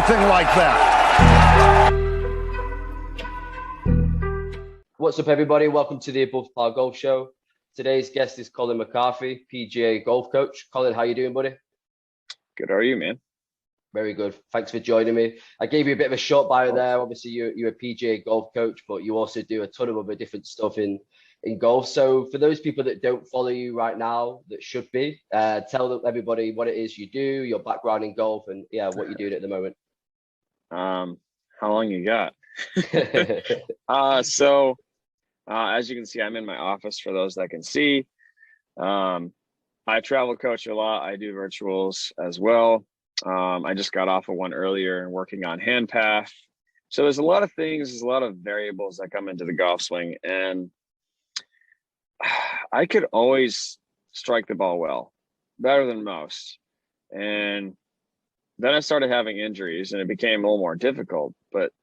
anything like that. What's up, everybody? Welcome to the Above Par Golf Show. Today's guest is Colin McCarthy, PGA golf coach. Colin, how you doing, buddy? Good. How are you, man? Very good. Thanks for joining me. I gave you a bit of a short bio there. Obviously, you're a PGA golf coach, but you also do a ton of other different stuff in golf. So for those people that don't follow you right now, that should be, tell everybody what it is you do, your background in golf, and what you're doing at the moment. How long you got? As you can see, I'm in my office for those that can see. I travel coach a lot. I do virtuals as well. I just got off of one earlier and working on hand path. So there's a lot of things, there's a lot of variables that come into the golf swing, and I could always strike the ball well, better than most. And then I started having injuries and it became a little more difficult, but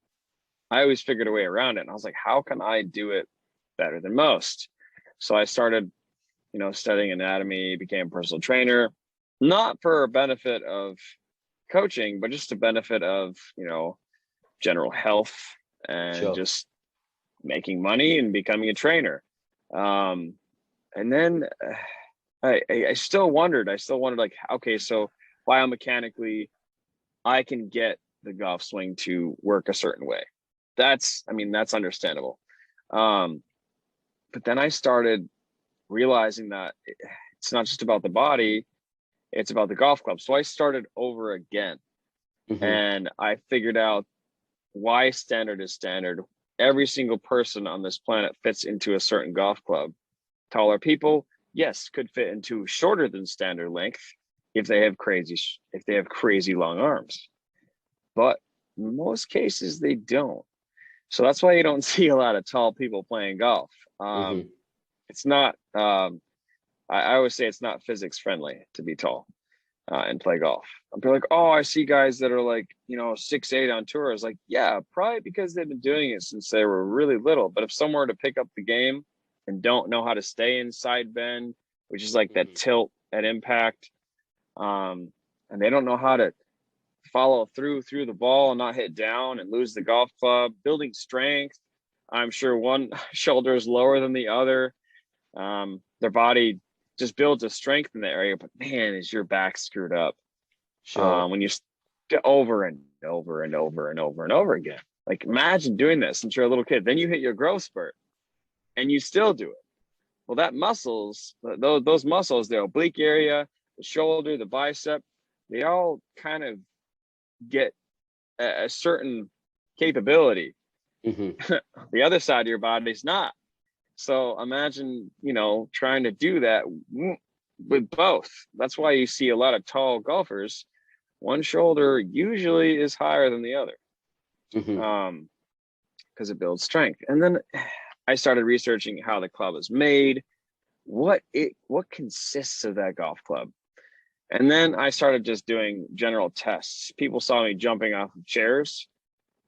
I always figured a way around it. And I was like, how can I do it better than most? So I started, studying anatomy, became a personal trainer, not for a benefit of coaching, but just a benefit of, general health and just making money and becoming a trainer. And then I still wondered like, okay, so biomechanically I can get the golf swing to work a certain way. That's understandable. But then I started realizing that it's not just about the body, it's about the golf club. So I started over again. And I figured out why standard is standard. Every single person on this planet fits into a certain golf club. Taller people, yes, could fit into shorter than standard length if they have crazy long arms. But in most cases, they don't. So that's why you don't see a lot of tall people playing golf. It's not, I always say it's not physics friendly to be tall and play golf. I'm like, oh, I see guys that are like, 6'8" on tour. I was like, yeah, probably because they've been doing it since they were really little. But if someone were to pick up the game and don't know how to stay in side bend, which is like that tilt at impact, and they don't know how to follow through the ball and not hit down and lose the golf club, building strength. I'm sure one shoulder is lower than the other. Their body just builds a strength in that area, but man, is your back screwed up. When you over and over and over and over and over again. Like, imagine doing this since you're a little kid. Then you hit your growth spurt and you still do it. Well, those muscles, the oblique area, the shoulder, the bicep, they all kind of get a certain capability. The other side of your body's not. So imagine, trying to do that with both. That's why you see a lot of tall golfers, one shoulder usually is higher than the other, because it builds strength. And then I started researching how the club is made, what consists of that golf club. And then I started just doing general tests. People saw me jumping off of chairs,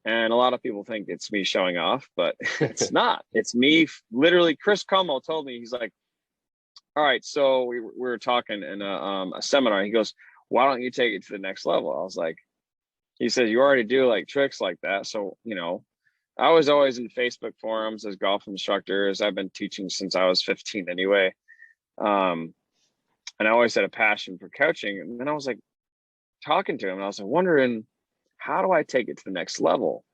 and a lot of people think it's me showing off, but it's not. It's me. Literally, Chris Como told me, he's like, all right, so we were talking in a seminar. He goes, why don't you take it to the next level? I was like, he says, you already do like tricks like that. So, I was always in Facebook forums as golf instructors. I've been teaching since I was 15 anyway. And I always had a passion for coaching. And then I was like talking to him and I was like wondering, how do I take it to the next level?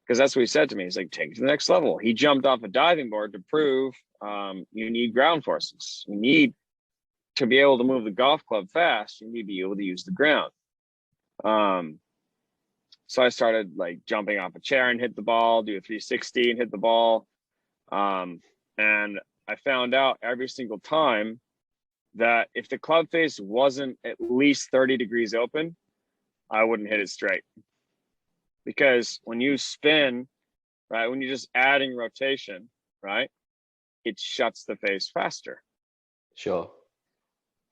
Because that's what he said to me. He's like, take it to the next level. He jumped off a diving board to prove you need ground forces. You need to be able to move the golf club fast. You need to be able to use the ground. So I started like jumping off a chair and hit the ball, do a 360 and hit the ball. And I found out every single time that if the club face wasn't at least 30 degrees open, I wouldn't hit it straight. Because when you spin, right, when you're just adding rotation, right, it shuts the face faster. Sure.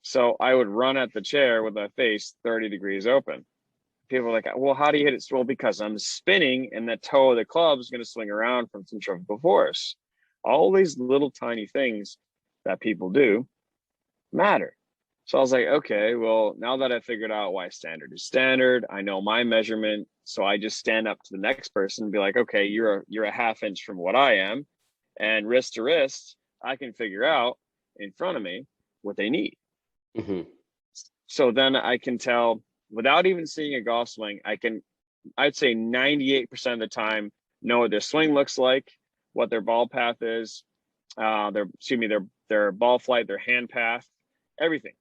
So I would run at the chair with my face 30 degrees open. People are like, well, how do you hit it? Well, because I'm spinning and the toe of the club is going to swing around from centrifugal force. All these little tiny things that people do matter. So I was like, okay, well, now that I figured out why standard is standard, I know my measurement. So I just stand up to the next person and be like, okay, you're a half inch from what I am, and wrist to wrist, I can figure out in front of me what they need. So then I can tell without even seeing a golf swing, I'd say 98% of the time know what their swing looks like, what their ball path is, their ball flight, their hand path, everything.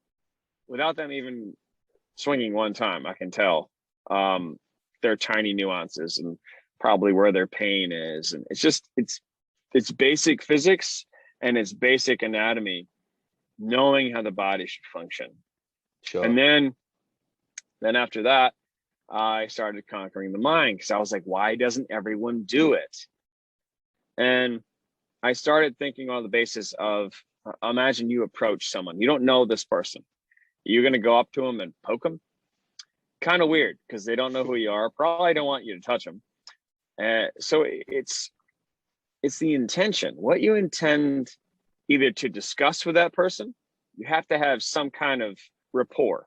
Without them even swinging one time, I can tell their tiny nuances and probably where their pain is. And it's basic physics and it's basic anatomy, knowing how the body should function. Sure. And then after that, I started conquering the mind, because I was like, why doesn't everyone do it? And I started thinking on the basis of, imagine you approach someone, you don't know this person. You're going to go up to them and poke them? Kind of weird, because they don't know who you are, probably don't want you to touch them. So it's the intention, what you intend either to discuss with that person. You have to have some kind of rapport.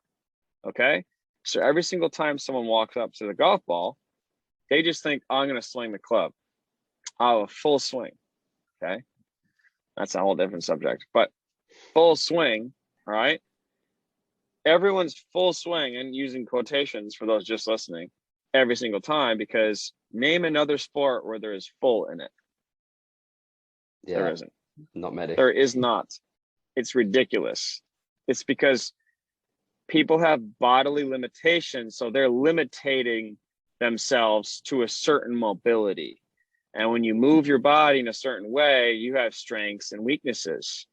Okay. So every single time someone walks up to the golf ball, they just think, oh, I'm going to swing the club. I'll have a full swing. Okay. That's a whole different subject, but full swing. All right. Everyone's full swing, and using quotations for those just listening, every single time, because name another sport where there is full in it. Yeah, there isn't. Not many. There is not. It's ridiculous. It's because people have bodily limitations, so they're limiting themselves to a certain mobility. And when you move your body in a certain way, you have strengths and weaknesses.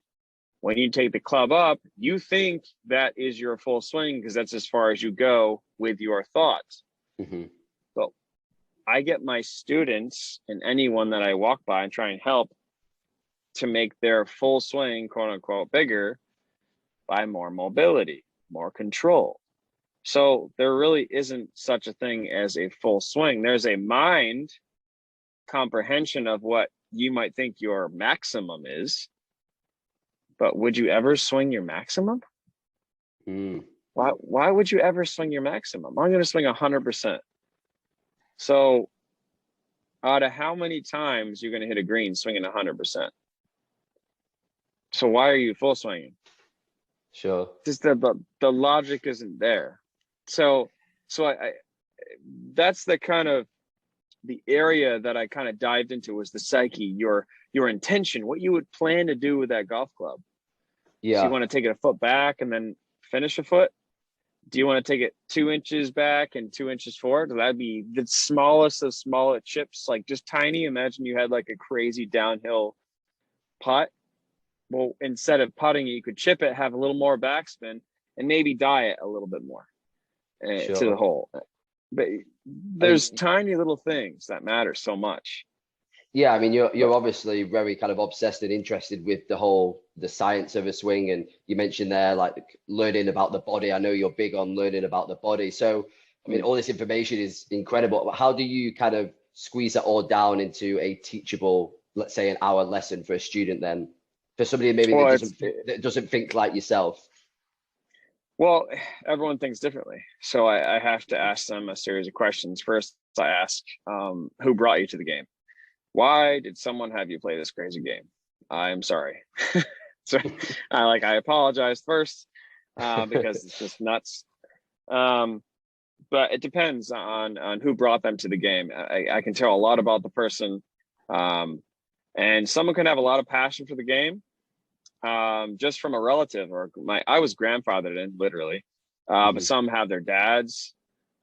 When you take the club up, you think that is your full swing because that's as far as you go with your thoughts. But I get my students and anyone that I walk by and try and help to make their full swing, quote unquote, bigger by more mobility, more control. So there really isn't such a thing as a full swing. There's a mind comprehension of what you might think your maximum is. But would you ever swing your maximum? Why would you ever swing your maximum? I'm going to swing 100%. So out of how many times you're going to hit a green swinging 100%? So why are you full swinging? Sure. Just the logic isn't there. So I that's the kind of the area that I kind of dived into, was the psyche, your intention, what you would plan to do with that golf club. Yeah. So you want to take it a foot back and then finish a foot? Do you want to take it 2 inches back and 2 inches forward? That'd be the smallest of smaller chips, like just tiny. Imagine you had like a crazy downhill putt. Well, instead of putting it, you could chip it, have a little more backspin, and maybe die it a little bit more to the hole. But there's tiny little things that matter so much. Yeah, I mean, you're obviously very kind of obsessed and interested with the science of a swing, and you mentioned there like learning about the body. I know you're big on learning about the body. So, I mean, all this information is incredible. But how do you kind of squeeze that all down into a teachable, let's say, an hour lesson for a student then, for somebody maybe that doesn't think like yourself? Well, everyone thinks differently. So I have to ask them a series of questions. First, I ask, who brought you to the game? Why did someone have you play this crazy game? I'm sorry. So I apologize first because it's just nuts. But it depends on who brought them to the game. I can tell a lot about the person. And someone can have a lot of passion for the game just from a relative, or I was grandfathered in, literally. But some have their dads.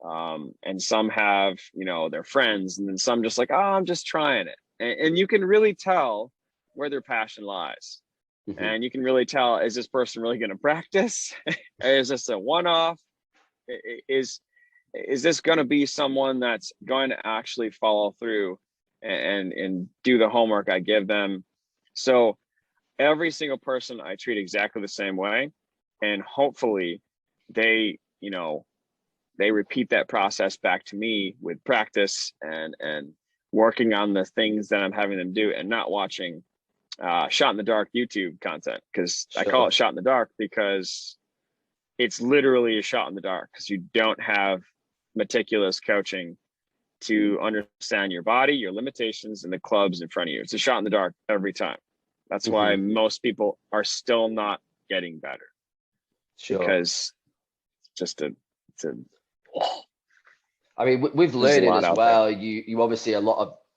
And some have, their friends, and then some just like, oh, I'm just trying it. And you can really tell where their passion lies. And you can really tell, is this person really going to practice? Is this a one-off? Is this going to be someone that's going to actually follow through and do the homework I give them? So every single person I treat exactly the same way. And hopefully they repeat that process back to me with practice and working on the things that I'm having them do, and not watching shot in the dark YouTube content, because I call it shot in the dark because it's literally a shot in the dark because you don't have meticulous coaching to understand your body, your limitations, and the clubs in front of you. It's a shot in the dark every time. That's why most people are still not getting better. Sure. Because I mean, with learning as well, you obviously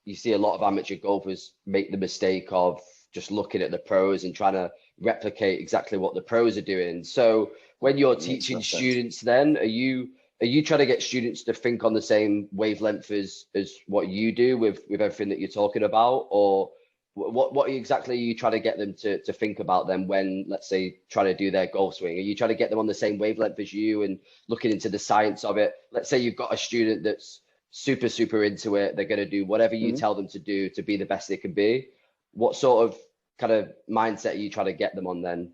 you see a lot of amateur golfers make the mistake of just looking at the pros and trying to replicate exactly what the pros are doing. So when you're teaching students, then are you trying to get students to think on the same wavelength as what you do with everything that you're talking about, or what exactly are you trying to get them to think about them when, let's say, trying to do their golf swing? Are you trying to get them on the same wavelength as you and looking into the science of it? Let's say you've got a student that's super into it. They're going to do whatever you tell them to do to be the best they can be. What sort of kind of mindset are you trying to get them on then?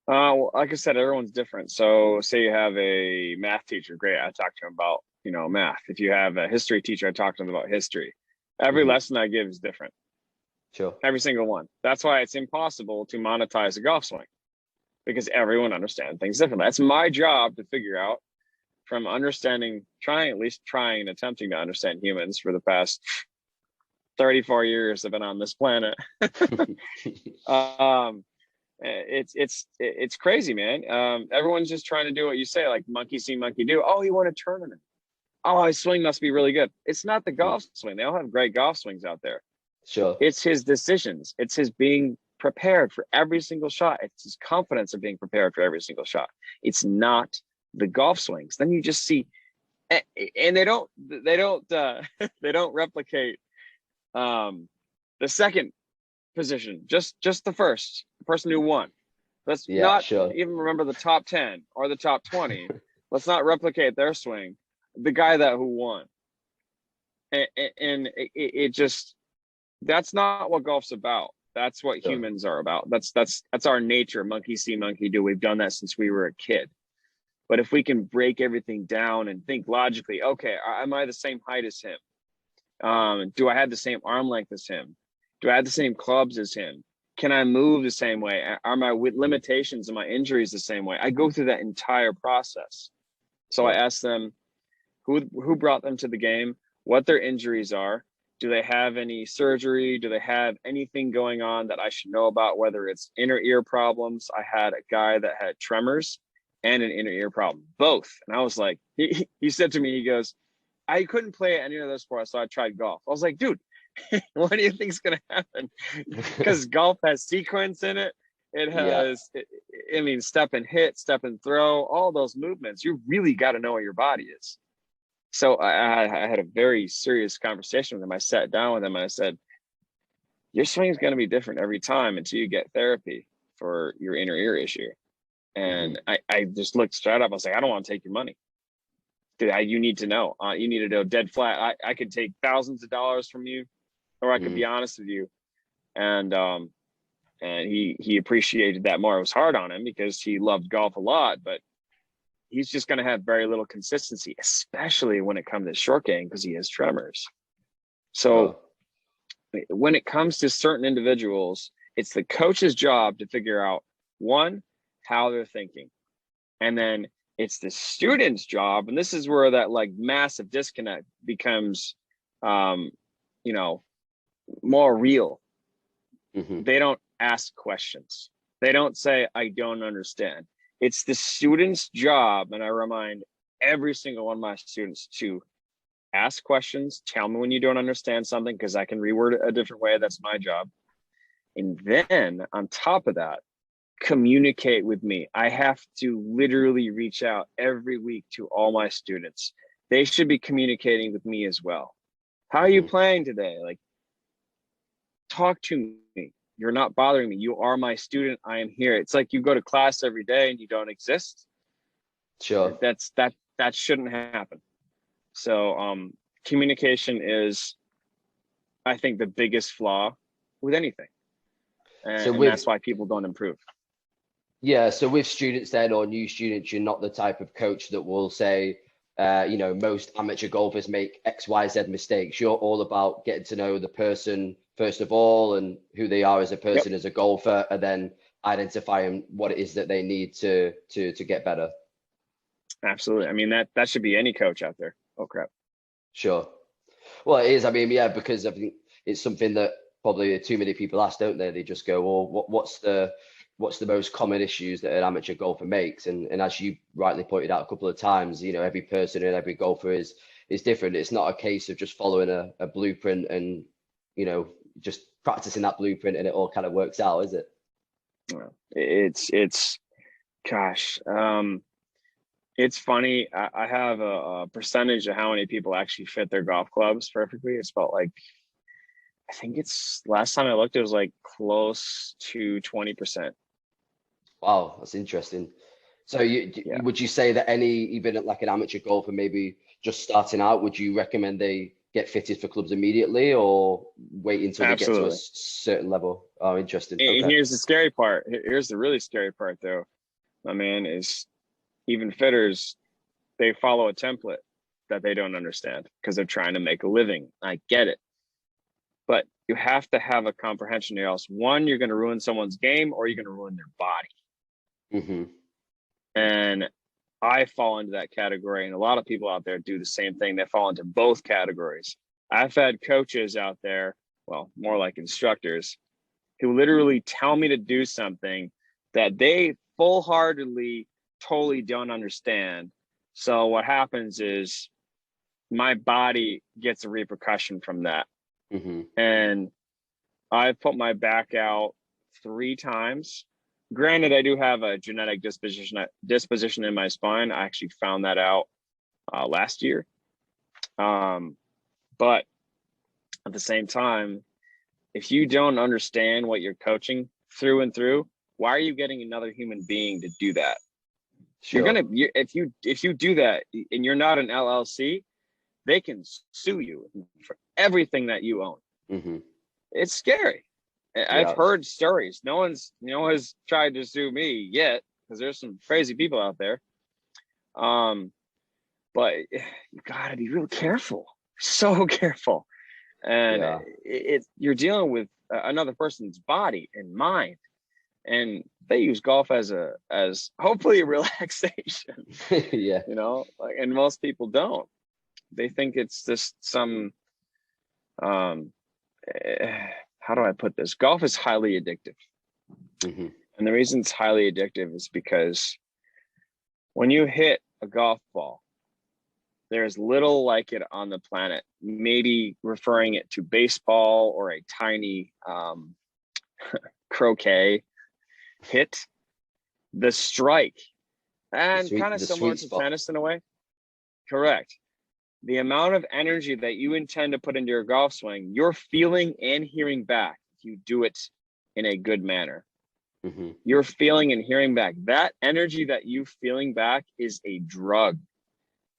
Well, like I said, everyone's different. So say you have a math teacher, great. I talk to him about, math. If you have a history teacher, I talk to them about history. Every lesson I give is different. Sure. Every single one. That's why it's impossible to monetize a golf swing, because everyone understands things differently. That's my job to figure out, from attempting to understand humans for the past 34 years I've been on this planet. It's crazy, man. Everyone's just trying to do what you say, like monkey see, monkey do. Oh, he won a tournament. Oh, his swing must be really good. It's not the golf swing. They all have great golf swings out there. Sure. It's his decisions. It's his being prepared for every single shot. It's his confidence of being prepared for every single shot. It's not the golf swings. Then you just see, and they don't replicate the second position, just the first, the person who won. Let's even remember the top 10 or the top 20. Let's not replicate their swing. The guy who won. And it just, that's not what golf's about. That's what humans are about. That's our nature. Monkey see, monkey do. We've done that since we were a kid. But if we can break everything down and think logically, okay, am I the same height as him? Do I have the same arm length as him? Do I have the same clubs as him? Can I move the same way? Are my limitations and my injuries the same way? I go through that entire process. So I ask them who brought them to the game, what their injuries are. Do they have any surgery? Do they have anything going on that I should know about, whether it's inner ear problems? I had a guy that had tremors and an inner ear problem, both. And I was like, he said to me, he goes, I couldn't play any of those sports, so I tried golf. I was like, dude, what do you think is going to happen? Because golf has sequence in it. It has, step and hit, step and throw, all those movements. You really got to know what your body is. So I had a very serious conversation with him. I sat down with him and I said, your swing is going to be different every time until you get therapy for your inner ear issue. And I just looked straight up. I was like, I don't want to take your money. Dude, you need to know. You need to know dead flat. I could take thousands of dollars from you, or I could be honest with you. And he appreciated that more. It was hard on him because he loved golf a lot, but he's just going to have very little consistency, especially when it comes to short game, because he has tremors. So when it comes to certain individuals, it's the coach's job to figure out, one, how they're thinking. And then it's the student's job. And this is where that like massive disconnect becomes, more real. They don't ask questions. They don't say, I don't understand. It's the student's job, and I remind every single one of my students to ask questions. Tell me when you don't understand something, because I can reword it a different way. That's my job. And then on top of that, communicate with me. I have to literally reach out every week to all my students. They should be communicating with me as well. How are you playing today? Like, talk to me. You're not bothering me. You are my student. I am here. It's like you go to class every day and you don't exist. Sure. That shouldn't happen. So communication is, I think, the biggest flaw with anything. And that's why people don't improve. Yeah. So with students then, or new students, you're not the type of coach that will say, most amateur golfers make X, Y, Z mistakes. You're all about getting to know the person first of all, and who they are as a person, as a golfer, and then identifying what it is that they need to get better. Absolutely. I mean, that should be any coach out there. Oh crap. Sure. Well, it is. I mean, yeah, because I think it's something that probably too many people ask, don't they? They just go, well, what's the most common issues that an amateur golfer makes? And as you rightly pointed out a couple of times, you know, every person and every golfer is different. It's not a case of just following a blueprint and, you know, just practicing that blueprint and it all kind of works out, is it? It's gosh. It's funny. I have a percentage of how many people actually fit their golf clubs perfectly. It's about like, I think it's last time I looked, it was like close to 20%. Wow, that's interesting. So would you say that even like an amateur golfer, maybe just starting out, would you recommend they get fitted for clubs immediately or wait until they get to a certain level? Oh, interesting. And here's the scary part. Here's the really scary part though, my man, is even fitters, they follow a template that they don't understand because they're trying to make a living. I get it. But you have to have a comprehension, or else one, you're going to ruin someone's game or you're going to ruin their body. Mm-hmm. And I fall into that category. And a lot of people out there do the same thing. They fall into both categories. I've had coaches out there, well, more like instructors, who literally tell me to do something that they full-heartedly totally don't understand. So what happens is my body gets a repercussion from that. Mm-hmm. And I've put my back out 3 times. Granted, I do have a genetic disposition in my spine. I actually found that out last year. But at the same time, if you don't understand what you're coaching through and through, why are you getting another human being to do that? Sure. If you do that and you're not an LLC, they can sue you for everything that you own. Mm-hmm. It's scary. I've heard stories. No one has tried to sue me yet because there's some crazy people out there. But you gotta be real careful, so careful. And you're dealing with another person's body and mind, and they use golf as hopefully a relaxation. Yeah, you know, and most people don't. They think it's just some how do I put this? Golf is highly addictive. Mm-hmm. And the reason it's highly addictive is because when you hit a golf ball, there's little like it on the planet, maybe referring it to baseball or a tiny croquet hit. The strike, and kind of similar to tennis in a way. Correct. The amount of energy that you intend to put into your golf swing, you're feeling and hearing back if you do it in a good manner. Mm-hmm. You're feeling and hearing back. That energy that you feeling back is a drug.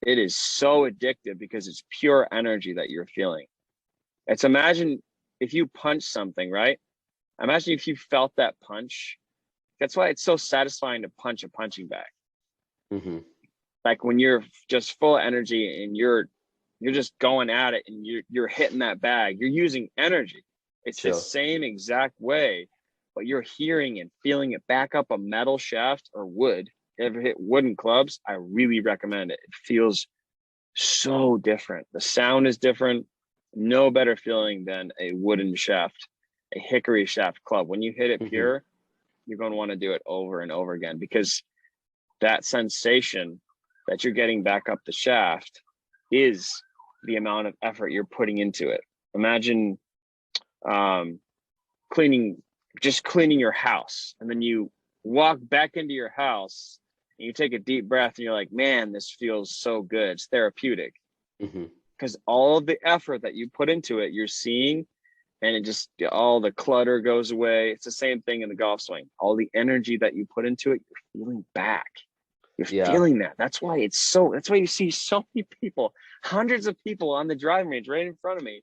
It is so addictive because it's pure energy that you're feeling. It's imagine if you punch something, right? Imagine if you felt that punch. That's why it's so satisfying to punch a punching bag. Mm-hmm. Like when you're just full of energy and you're just going at it and you're hitting that bag, you're using energy. It's the same exact way, but you're hearing and feeling it back up a metal shaft or wood. Ever hit wooden clubs? I really recommend it. It feels so different. The sound is different. No better feeling than a wooden shaft, a hickory shaft club. When you hit it pure, you're going to want to do it over and over again because that sensation that you're getting back up the shaft is the amount of effort you're putting into it. Imagine cleaning your house, and then you walk back into your house and you take a deep breath and you're like, man, this feels so good. It's therapeutic because all of the effort that you put into it, you're seeing, and it just, all the clutter goes away. It's the same thing in the golf swing. All the energy that you put into it, you're feeling back. You're feeling that. That's why you see so many people, hundreds of people on the driving range right in front of me.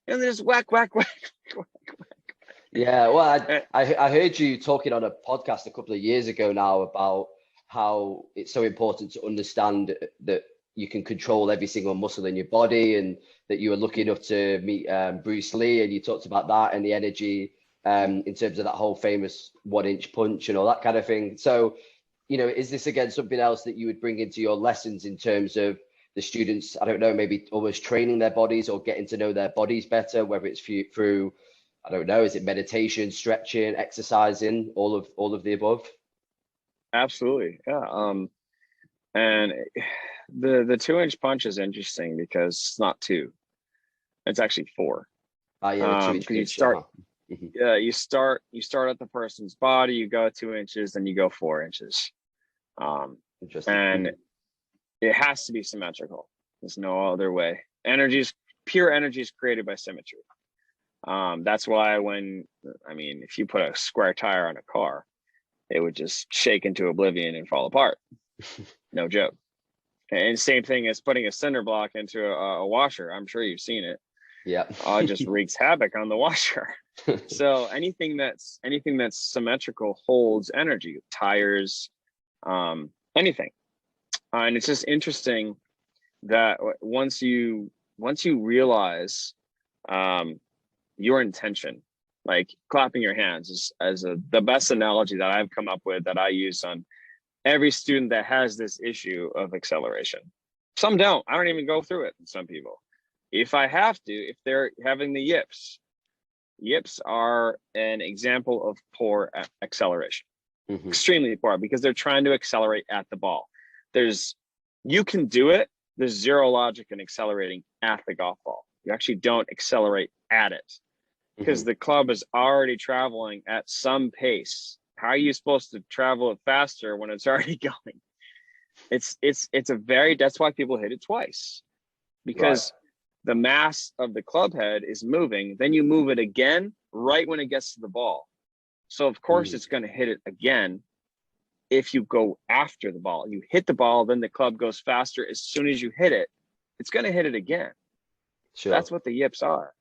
And they just whack, whack, whack, whack, whack. Yeah, well, I heard you talking on a podcast a couple of years ago now about how it's so important to understand that you can control every single muscle in your body, and that you were lucky enough to meet Bruce Lee, and you talked about that and the energy in terms of that whole famous 1-inch punch and all that kind of thing. So, you know, is this again something else that you would bring into your lessons in terms of the students, I don't know, maybe almost training their bodies or getting to know their bodies better, whether it's through, I don't know, is it meditation, stretching, exercising, all of the above? Absolutely. Yeah. And the 2-inch punch is interesting because it's not 2, it's actually 4. Yeah, you start, you start at the person's body, you go 2 inches, then you go 4 inches. Interesting. And it has to be symmetrical. There's no other way. Pure energy is created by symmetry. That's why if you put a square tire on a car, it would just shake into oblivion and fall apart. No joke. And same thing as putting a cinder block into a washer. I'm sure you've seen it. Yeah. It just wreaks havoc on the washer. So anything that's symmetrical holds energy, tires, anything. And it's just interesting that once you realize your intention, like clapping your hands is the best analogy that I've come up with, that I use on every student that has this issue of acceleration. Some don't. I don't even go through it. Some people, if I have to, if they're having the yips are an example of poor acceleration. Extremely poor, because they're trying to accelerate at the ball. You can do it. There's zero logic in accelerating at the golf ball. You actually don't accelerate at it, because the club is already traveling at some pace. How are you supposed to travel it faster when it's already going? That's why people hit it twice, because the mass of the club head is moving. Then you move it again right when it gets to the ball. So of course it's going to hit it again. If you go after the ball, you hit the ball, then the club goes faster. As soon as you hit it, it's going to hit it again. Sure. That's what the yips are.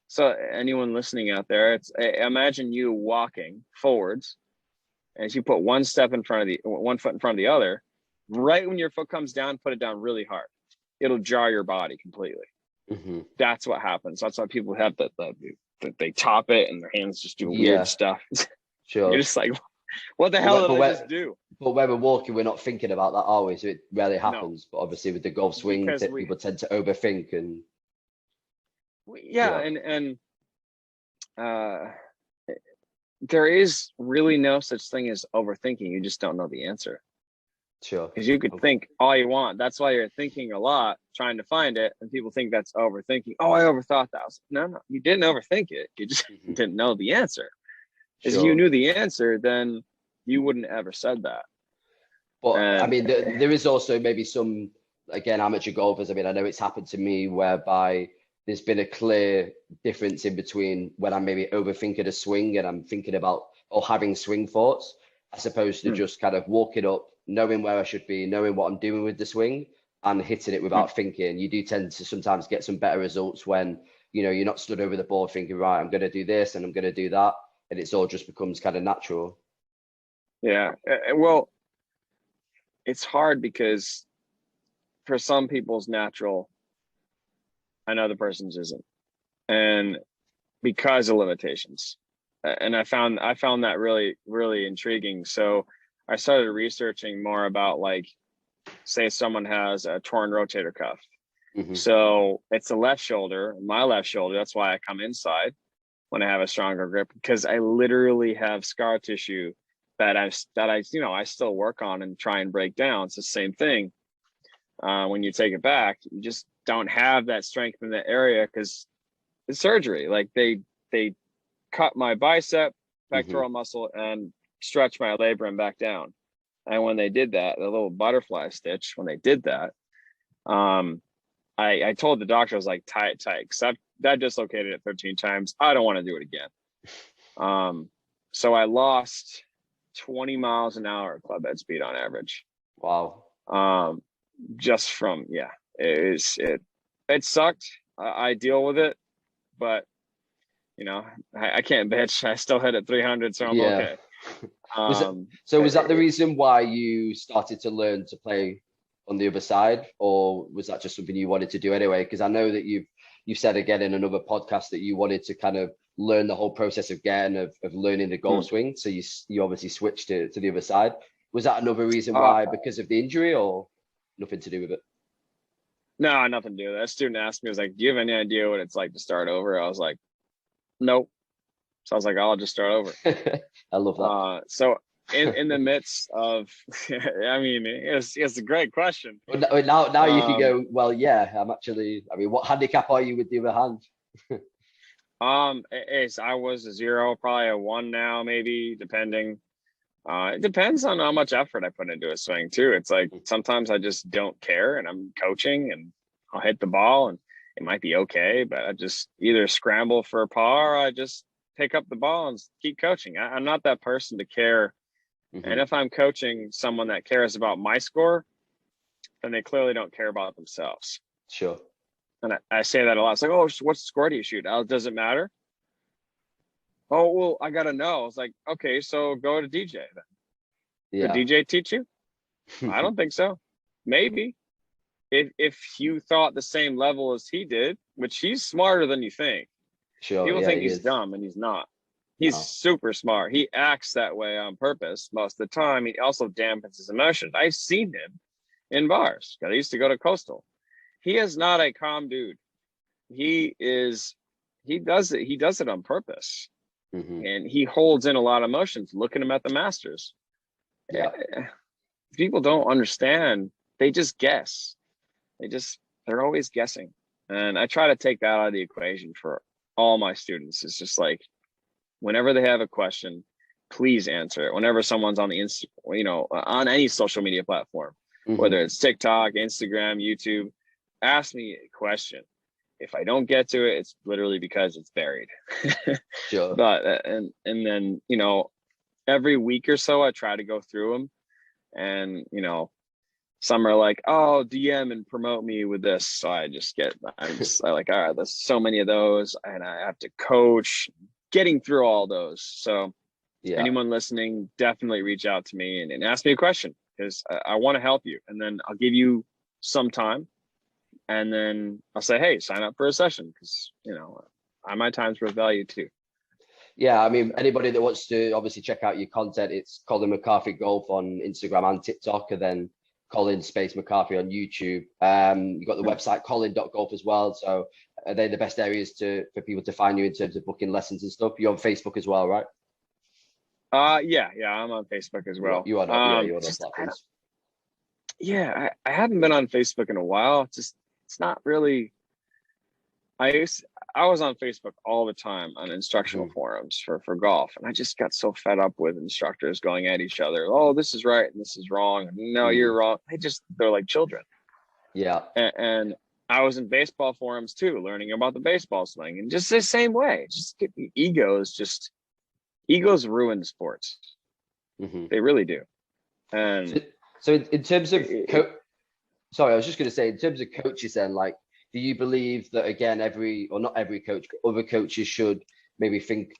So anyone listening out there, imagine you walking forwards, and as you put one foot in front of the other, right when your foot comes down, put it down really hard. It'll jar your body completely. That's what happens. That's why people have that they top it and their hands just do weird stuff. Sure. You're just like, what the hell did I just do? But when we're walking, we're not thinking about that, are we? So it rarely happens. No. But obviously with the golf swing, people tend to overthink and there is really no such thing as overthinking. You just don't know the answer. Sure. Because you could think all you want. That's why you're thinking a lot, trying to find it, and people think that's overthinking. Oh, I overthought that. I was like, no, you didn't overthink it. You just didn't know the answer. If you knew the answer, then you wouldn't ever said that. But I mean, there is also maybe some, again, amateur golfers. I mean, I know it's happened to me whereby there's been a clear difference in between when I'm maybe overthinking a swing and I'm thinking about or having swing thoughts, as opposed to just kind of walking up, knowing where I should be, knowing what I'm doing with the swing and hitting it without thinking. You do tend to sometimes get some better results when, you know, you're not stood over the board thinking, right, I'm going to do this and I'm going to do that. And it's all just becomes kind of natural. Yeah. Well, it's hard because for some people's natural, another person's isn't. And because of limitations. And I found that really, really intriguing. So I started researching more about, like, say someone has a torn rotator cuff. So it's the left shoulder, my left shoulder. That's why I come inside when I have a stronger grip, because I literally have scar tissue that I still work on and try and break down. It's the same thing. When you take it back, you just don't have that strength in that area because it's surgery. Like they cut my bicep, pectoral muscle, and stretch my labrum back down. And when they did that, the little butterfly stitch, when they did that, I told the doctor, I was like, tie it tight, because that dislocated it 13 times. I don't want to do it again. So I lost 20 miles an hour club head speed on average. Wow. Just from, it sucked. I deal with it, but you know, I can't bitch. I still hit at 300, so I'm okay. Was that the reason why you started to learn to play on the other side, or was that just something you wanted to do anyway? Because I know that you've said again in another podcast that you wanted to kind of learn the whole process again of learning the golf swing. So you obviously switched to the other side. Was that another reason why, because of the injury, or nothing to do with it? No, nothing to do with it. A student asked me, was like, do you have any idea what it's like to start over? I was like, nope. So I was like, I'll just start over. I love that. So in the midst of, I mean, it's a great question. Now you can go, well, yeah, I mean, what handicap are you with the other hand? I was a 0, probably a 1 now, maybe, depending. It depends on how much effort I put into a swing too. It's like sometimes I just don't care and I'm coaching and I'll hit the ball and it might be okay, but I just either scramble for a par or I just pick up the ball and keep coaching. I'm not that person to care. And if I'm coaching someone that cares about my score, then they clearly don't care about themselves. Sure. And I say that a lot. It's like, oh, what score do you shoot? Oh, does it matter? Oh, well, I got to know. It's like, okay, so go to DJ then. Yeah. Did DJ teach you? I don't think so. Maybe. If you thought the same level as he did, which he's smarter than you think. Sure. People think he's dumb, and he's not. He's super smart. He acts that way on purpose most of the time. He also dampens his emotions. I've seen him in bars. I used to go to Coastal. He is not a calm dude. He does it on purpose. And he holds in a lot of emotions. Look at him at the Masters. Yeah. People don't understand. They just guess. They're always guessing. And I try to take that out of the equation for all my students. It's just like, whenever they have a question, please answer it. Whenever someone's on the on any social media platform, whether it's TikTok, Instagram, YouTube, ask me a question. If I don't get to it, it's literally because it's buried. Sure. But and then every week or so I try to go through them, and some are like, oh, DM and promote me with this. So I'm like, all right, there's so many of those, and I have to coach getting through all those. So anyone listening, definitely reach out to me and ask me a question, because I want to help you, and then I'll give you some time. And then I'll say, hey, sign up for a session, because, my time's worth value too. Yeah, I mean, anybody that wants to obviously check out your content, it's Colin McCarthy Golf on Instagram and TikTok, and then Colin Space McCarthy on YouTube. You've got the website colin.golf as well. So are they the best areas for people to find you in terms of booking lessons and stuff? You're on Facebook as well, right? Yeah, I'm on Facebook as well. You are not, you're on those platforms. Yeah, I haven't been on Facebook in a while. It's not really. I was on Facebook all the time on instructional forums for golf, and I just got so fed up with instructors going at each other. Oh, this is right and this is wrong. No, you're wrong. They're like children. Yeah. And I was in baseball forums too, learning about the baseball swing, and just the same way. Just egos ruin sports. They really do. And so in terms of sorry, I was just going to say, in terms of coaches then, like, do you believe that, again, not every coach, but other coaches should maybe think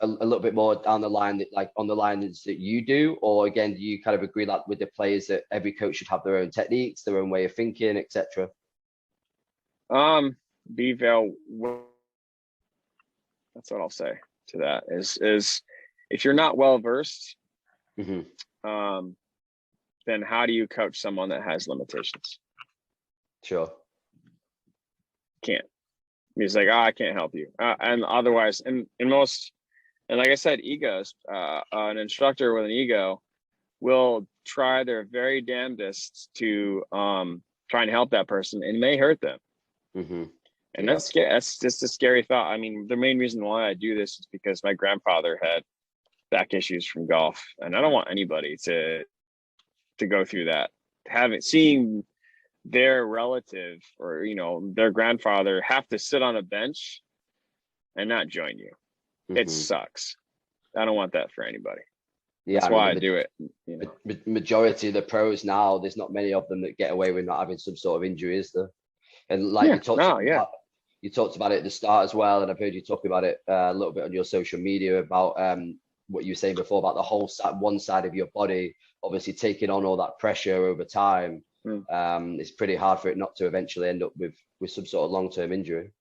a little bit more down the line, on the lines that you do? Or again, do you kind of agree with the players that every coach should have their own techniques, their own way of thinking, etc.? That's what I'll say to that is if you're not well versed, then how do you coach someone that has limitations? Sure. Can't. He's like, I can't help you. And otherwise, and like I said, egos, an instructor with an ego will try their very damnedest to try and help that person, and may hurt them. And that's just a scary thought. I mean, the main reason why I do this is because my grandfather had back issues from golf, and I don't want anybody to go through that. Seeing their relative or their grandfather have to sit on a bench and not join you, it sucks. I don't want that for anybody. That's why I do it. Majority of the pros now, there's not many of them that get away with not having some sort of injury, is there? And like you talked about it at the start as well, and I've heard you talk about it a little bit on your social media about what you were saying before about the whole one side of your body obviously taking on all that pressure over time. It's pretty hard for it not to eventually end up with some sort of long-term injury.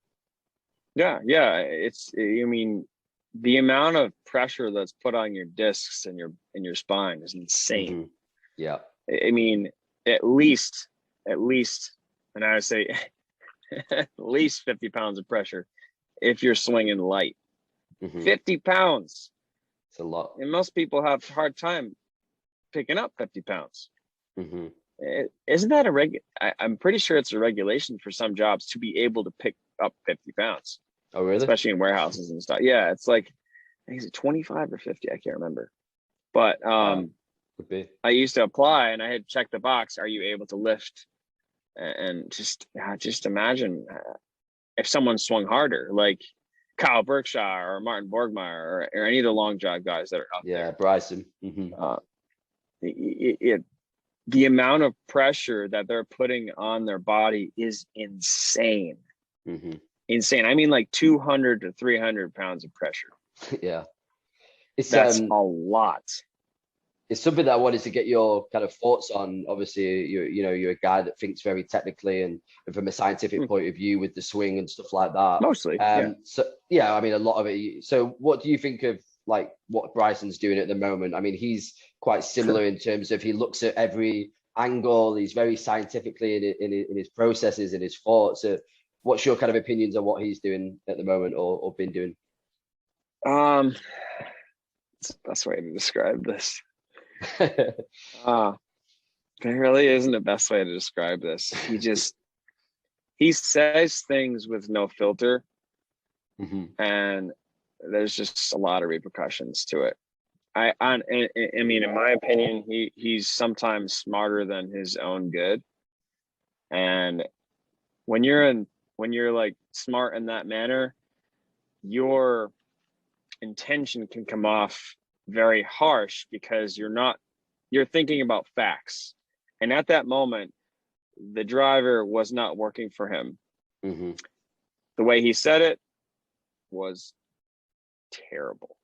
Yeah. I mean, the amount of pressure that's put on your discs and your spine is insane. Yeah. I mean, at least, and I would say at least 50 pounds of pressure if you're swinging light. 50 pounds. It's a lot. And most people have a hard time picking up 50 pounds. Isn't that I'm pretty sure it's a regulation for some jobs to be able to pick up 50 pounds. Oh, really? Especially in warehouses and stuff. Yeah, it's like, I think it's 25 or 50. I can't remember. But could be. I used to apply and I had checked the box. Are you able to lift? And just imagine if someone swung harder, like Kyle Berkshire or Martin Borgmeyer or any of the long drive guys that are out there. Yeah, Bryson. The amount of pressure that they're putting on their body is insane. Insane. I mean, like 200 to 300 pounds of pressure. Yeah. That's a lot. It's something that I wanted to get your kind of thoughts on. Obviously, you're a guy that thinks very technically and from a scientific point of view with the swing and stuff like that. Mostly. So yeah, I mean, a lot of it. So what do you think of like what Bryson's doing at the moment? I mean, he's quite similar in terms of he looks at every angle. He's very scientifically in his processes and his thoughts. What's your kind of opinions on what he's doing at the moment or been doing? It's the best way to describe this. There really isn't a best way to describe this. He says things with no filter, and there's just a lot of repercussions to it. I mean, in my opinion, he's sometimes smarter than his own good. And when you're like smart in that manner, your intention can come off very harsh because you're thinking about facts. And at that moment, the driver was not working for him. The way he said it was terrible.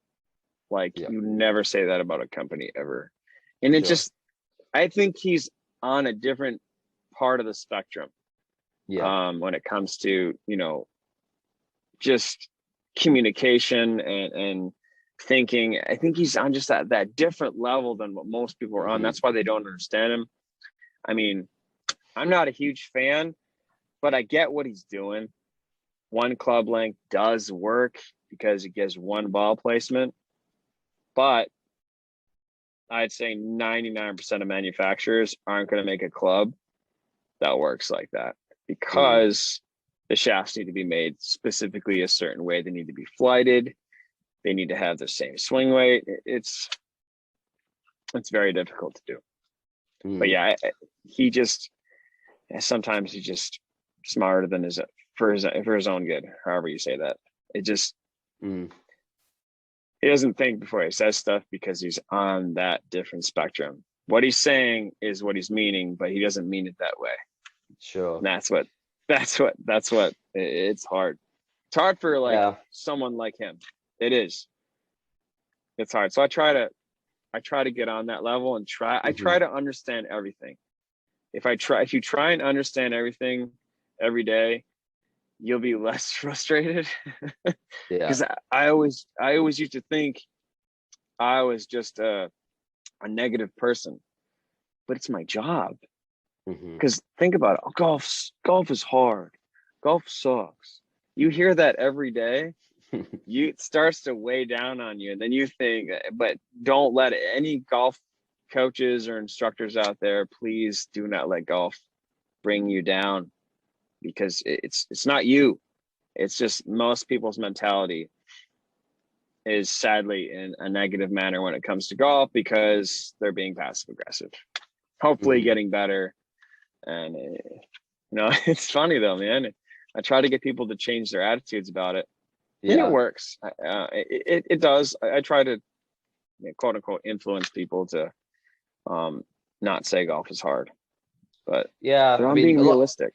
Like you never say that about a company ever. And I think he's on a different part of the spectrum. When it comes to, just communication and thinking. I think he's on just that different level than what most people are on. That's why they don't understand him. I mean, I'm not a huge fan, but I get what he's doing. One club length does work because it gives one ball placement, but I'd say 99% of manufacturers aren't going to make a club that works like that because the shafts need to be made specifically a certain way. They need to be flighted. They need to have the same swing weight. It's very difficult to do. But yeah, sometimes he's just smarter than for his own good, however you say that. It just, he doesn't think before he says stuff because he's on that different spectrum. What he's saying is what he's meaning, but he doesn't mean it that way. Sure. And that's what it's hard. It's hard for someone like him. It is. It's hard. So I try to get on that level and I try to understand everything. If you try and understand everything every day, you'll be less frustrated. Because I always used to think I was just a negative person, but it's my job. Because think about it. Golf is hard. Golf sucks. You hear that every day. It starts to weigh down on you, and then you think, but don't let any golf coaches or instructors out there, please do not let golf bring you down, because it's not you. It's just most people's mentality is sadly in a negative manner when it comes to golf because they're being passive aggressive, hopefully getting better. And it's funny though, man. I try to get people to change their attitudes about it. And it works. It does. I try to, quote unquote, influence people to not say golf is hard. But I'm being realistic.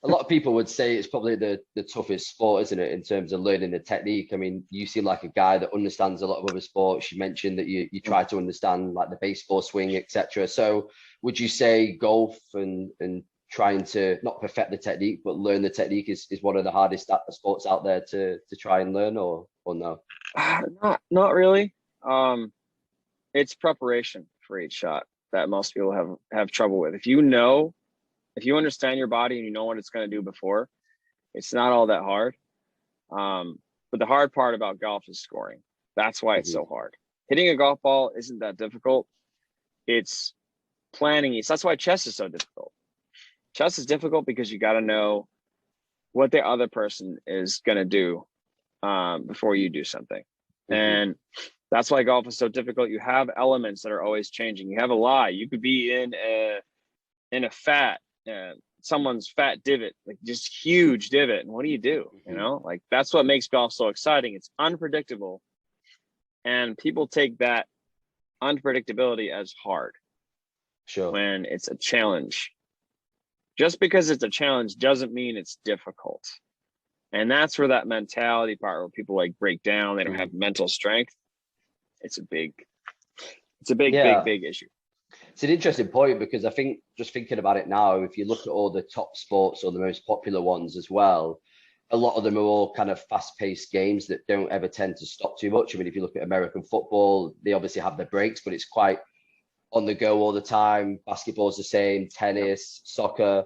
A lot of people would say it's probably the toughest sport, isn't it, in terms of learning the technique? I mean, you seem like a guy that understands a lot of other sports. You mentioned that you try to understand like the baseball swing, etc. So would you say golf and trying to not perfect the technique, but learn the technique is one of the hardest sports out there to try and learn, or no? Not really. It's preparation for each shot that most people have trouble with. If you understand your body and you know what it's going to do before, it's not all that hard. But the hard part about golf is scoring. That's why it's so hard. Hitting a golf ball isn't that difficult. It's planning. So that's why chess is so difficult. Chess is difficult because you got to know what the other person is going to do before you do something. And that's why golf is so difficult. You have elements that are always changing. You have a lie. You could be in a fat, someone's fat divot, like just huge divot. And what do? You know, like that's what makes golf so exciting. It's unpredictable. And people take that unpredictability as hard. Sure. When it's a challenge. Just because it's a challenge doesn't mean it's difficult. And that's where that mentality part where people like break down, they don't have mental strength. It's a big issue. It's an interesting point, because I think, just thinking about it now, if you look at all the top sports or the most popular ones as well, a lot of them are all kind of fast-paced games that don't ever tend to stop too much. I mean, if you look at American football, they obviously have their breaks, but it's quite on the go all the time. Basketball's the same, tennis, soccer.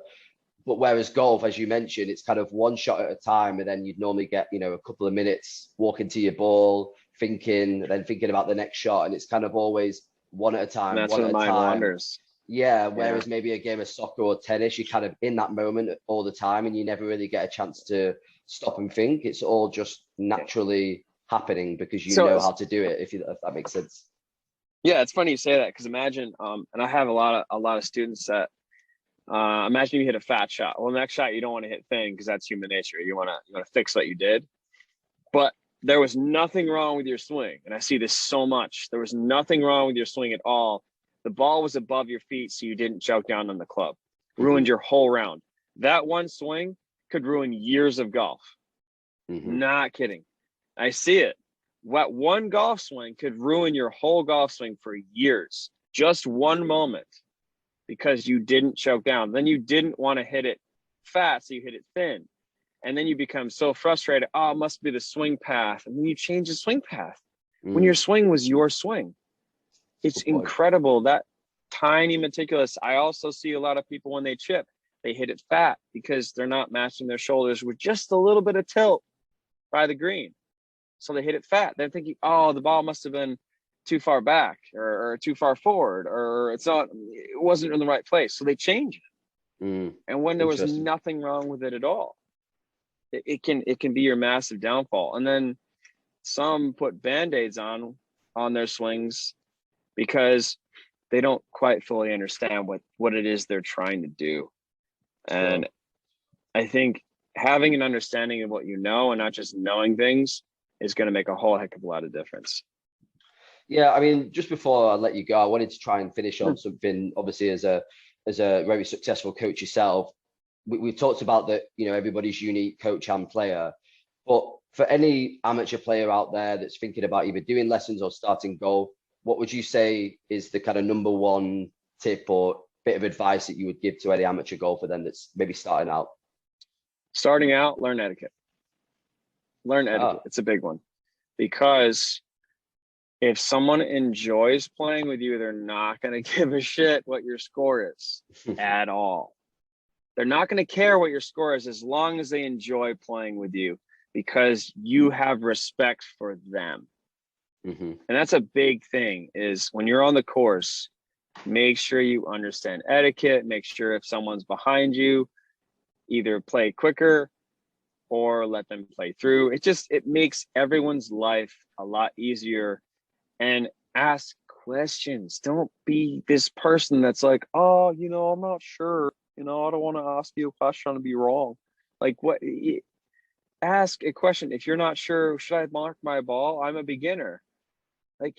But whereas golf, as you mentioned, it's kind of one shot at a time, and then you'd normally get, you know, a couple of minutes walking to your ball, thinking about the next shot, and it's kind of always one at a time. And that's one when at the a mind time. wanders. Yeah, whereas maybe a game of soccer or tennis, you're kind of in that moment all the time, and you never really get a chance to stop and think. It's all just naturally happening because you know how to do it, if that makes sense. Yeah, it's funny you say that, because imagine, and I have a lot of students that imagine you hit a fat shot. Well, the next shot you don't want to hit thin, because that's human nature. You want to fix what you did. But there was nothing wrong with your swing, and I see this so much. There was nothing wrong with your swing at all. The ball was above your feet, so you didn't choke down on the club. Ruined your whole round. That one swing could ruin years of golf. Not kidding. I see it. What one golf swing could ruin your whole golf swing for years. Just one moment, because you didn't choke down. Then you didn't want to hit it fat, so you hit it thin. And then you become so frustrated. Oh, it must be the swing path. And then you change the swing path when your swing was your swing. It's incredible. That tiny meticulous. I also see a lot of people when they chip, they hit it fat because they're not matching their shoulders with just a little bit of tilt by the green. So they hit it fat. They're thinking, oh, the ball must have been too far back or too far forward, or it wasn't in the right place. So they change it. And when there was nothing wrong with it at all, it can be your massive downfall. And then some put Band-Aids on their swings because they don't quite fully understand what it is they're trying to do. And I think having an understanding of what you know and not just knowing things is going to make a whole heck of a lot of difference. Yeah, I mean, just before I let you go, I wanted to try and finish on something. Obviously, as a very successful coach yourself, we've talked about that, you know, everybody's unique, coach and player. But for any amateur player out there that's thinking about either doing lessons or starting golf, what would you say is the kind of number one tip or bit of advice that you would give to any amateur golfer then that's maybe starting out? Starting out, learn etiquette. Learn etiquette. It's a big one, because if someone enjoys playing with you, they're not going to give a shit what your score is at all. They're not going to care what your score is as long as they enjoy playing with you, because you have respect for them. And that's a big thing, is when you're on the course, make sure you understand etiquette. Make sure if someone's behind you, either play quicker or let them play through. It makes everyone's life a lot easier. And ask questions. Don't be this person that's like, oh, you know, I'm not sure. You know, I don't want to ask you a question to be wrong. Like, what? Ask a question. If you're not sure, should I mark my ball? I'm a beginner. Like,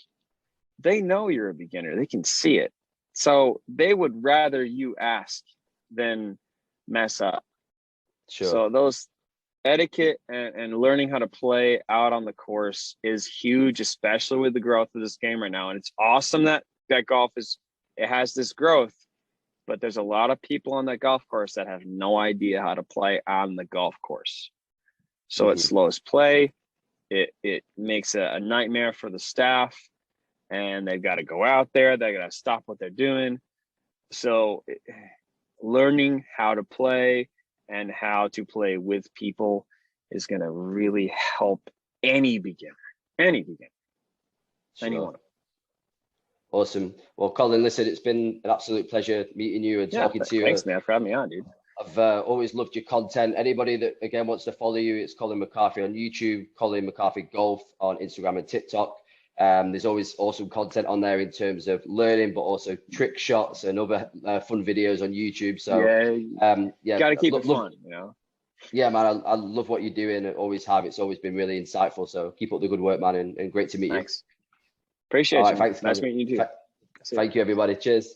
they know you're a beginner. They can see it. So they would rather you ask than mess up. Sure. So those etiquette and learning how to play out on the course is huge, especially with the growth of this game right now. And it's awesome that golf has this growth, but there's a lot of people on that golf course that have no idea how to play on the golf course. So it slows play. It makes a nightmare for the staff, and they've got to go out there. They got to stop what they're doing. So learning how to play and how to play with people is going to really help any beginner, anyone. Awesome. Well, Colin, listen, it's been an absolute pleasure meeting you and talking to you. Thanks, man, for having me on, dude. I've always loved your content. Anybody that, again, wants to follow you, it's Colin McCarthy on YouTube, Colin McCarthy Golf on Instagram and TikTok. There's always awesome content on there in terms of learning, but also trick shots and other fun videos on YouTube. So, got to keep it fun, you know? Yeah, man, I love what you're doing. I always have. It's always been really insightful. So keep up the good work, man, and great to meet you. Appreciate you. Thanks, nice meeting you too. Thank you, everybody. Cheers.